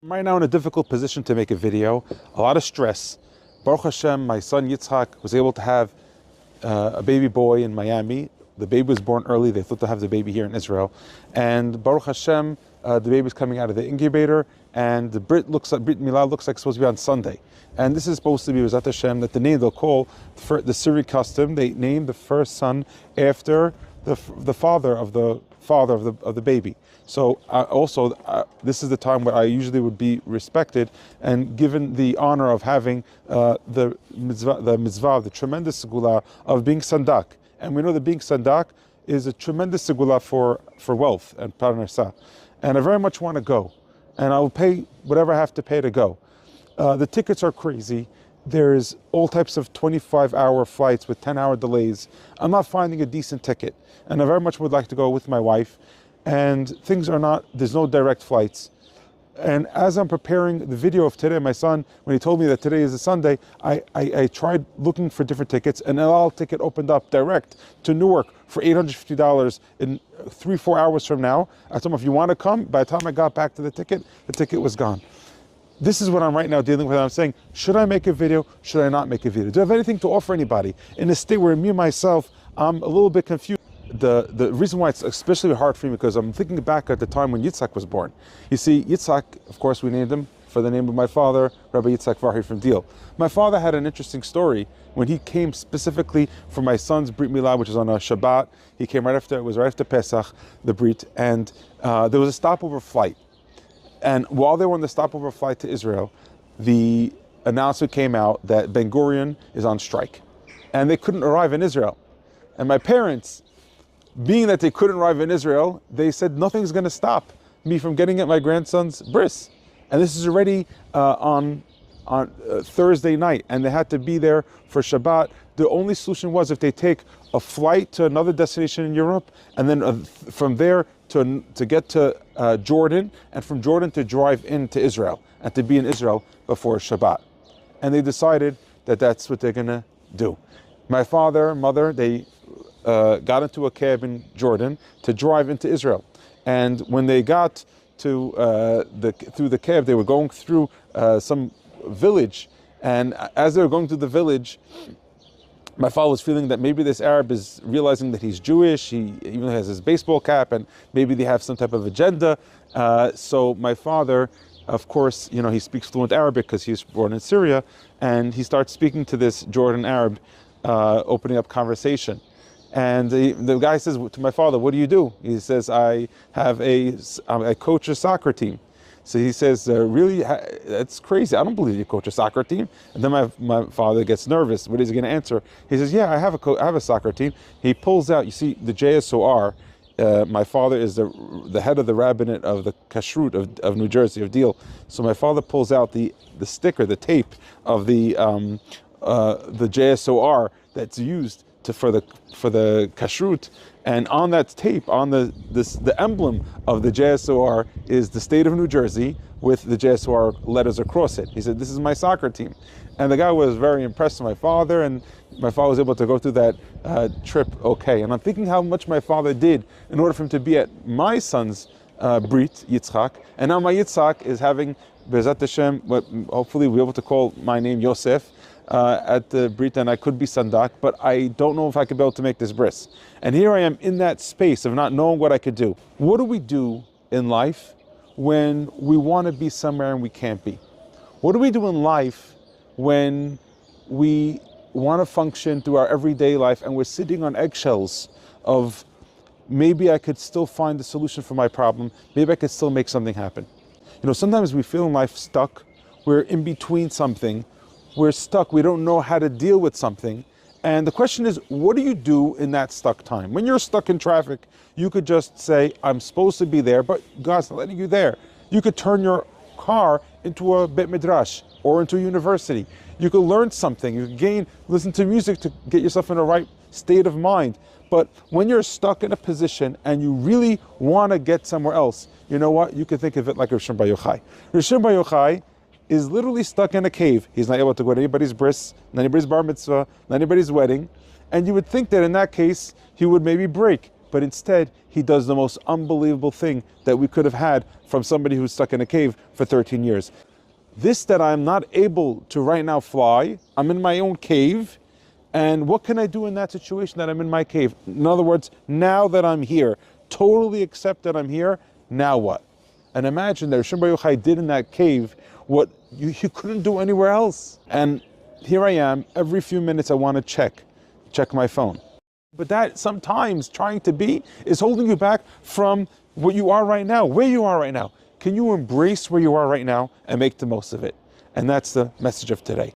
I'm right now in a difficult position to make a video, a lot of stress. Baruch Hashem, my son Yitzhak was able to have a baby boy in Miami. The baby was born early. They thought to have the baby here in Israel. And Baruch Hashem, the baby's coming out of the incubator, and the Brit Milah looks like it's supposed to be on Sunday. And this is supposed to be Bezat Hashem, that the name they'll call for the Syriac custom. They name the first son after the father of the baby. So this is the time where I usually would be respected and given the honor of having the mitzvah, the tremendous segula of being sandak. And we know that being sandak is a tremendous segula for wealth and parnasa. And I very much want to go, and I will pay whatever I have to pay to go. The tickets are crazy. There's all types of 25-hour flights with 10-hour delays. I'm not finding a decent ticket, and I very much would like to go with my wife. And things are not, there's no direct flights. And as I'm preparing the video of today, my son, when he told me that today is a Sunday, I tried looking for different tickets, and an Al ticket opened up direct to Newark for $850 in 3-4 hours from now. I told him, if you want to come, by the time I got back to the ticket was gone. This is what I'm right now dealing with. I'm saying, should I make a video? Should I not make a video? Do I have anything to offer anybody? In a state where me, myself, I'm a little bit confused. The reason why it's especially hard for me, because I'm thinking back at the time when Yitzhak was born. You see, Yitzhak, of course, we named him for the name of my father, Rabbi Yitzhak Farhi from Deal. My father had an interesting story when he came specifically for my son's Brit Milah, which is on a Shabbat. He came right after Pesach, the Brit, and there was a stopover flight. And while they were on the stopover flight to Israel, the announcement came out that Ben Gurion is on strike, and they couldn't arrive in Israel. And my parents, being that they couldn't arrive in Israel, they said nothing's going to stop me from getting at my grandson's bris. And this is already on Thursday night, and they had to be there for Shabbat. The only solution was if they take a flight to another destination in Europe, and then from there to get to Jordan, and from Jordan to drive into Israel, and to be in Israel before Shabbat. And they decided that that's what they're going to do. My father, mother, they got into a cab in Jordan to drive into Israel. And when they got to through the cab, they were going through some village. And as they were going through the village, my father was feeling that maybe this Arab is realizing that he's Jewish. He even has his baseball cap, and maybe they have some type of agenda. So my father, of course, he speaks fluent Arabic because he was born in Syria, and he starts speaking to this Jordan Arab, opening up conversation. And the guy says to my father, "What do you do?" He says, I coach a soccer team." So he says, "Really? That's crazy. I don't believe you coach a soccer team." And then my father gets nervous. What is he going to answer? He says, "Yeah, I have a soccer team." He pulls out, you see, the JSOR. My father is the head of the rabbinate of the Kashrut of New Jersey, of Deal. So my father pulls out the sticker, the tape of the JSOR that's used for the kashrut, and on that tape, on the emblem of the JSOR is the state of New Jersey with the JSOR letters across it. He said, "This is my soccer team," and the guy was very impressed with my father, and my father was able to go through that trip okay. And I'm thinking how much my father did in order for him to be at my son's Brit Yitzchak, and now my Yitzchak is having Bezat Hashem, what hopefully we'll be able to call my name Yosef. At the Brit, and I could be sandak, but I don't know if I could be able to make this bris. And here I am in that space of not knowing what I could do. What do we do in life when we want to be somewhere and we can't be? What do we do in life when we want to function through our everyday life and we're sitting on eggshells of maybe I could still find the solution for my problem, maybe I could still make something happen. Sometimes we feel in life stuck, we're in between something, we're stuck, we don't know how to deal with something. And the question is, what do you do in that stuck time? When you're stuck in traffic, you could just say, I'm supposed to be there, but God's not letting you there. You could turn your car into a Bet Midrash or into a university. You could learn something, you could listen to music to get yourself in the right state of mind. But when you're stuck in a position and you really want to get somewhere else, you know what? You could think of it like Rishon Bar Yochai. Rishon Bar Yochai is literally stuck in a cave. He's not able to go to anybody's bris, anybody's bar mitzvah, anybody's wedding. And you would think that in that case, he would maybe break. but instead he does the most unbelievable thing that we could have had from somebody who's stuck in a cave for 13 years. This that I'm not able to right now fly, I'm in my own cave, and what can I do in that situation that I'm in my cave? In other words, now that I'm here, totally accept that I'm here, now what? And imagine that Rishon Baruch Chai did in that cave what you couldn't do anywhere else. And here I am, every few minutes I want to check my phone. But that sometimes trying to be is holding you back from what you are right now, where you are right now. Can you embrace where you are right now and make the most of it? And that's the message of today.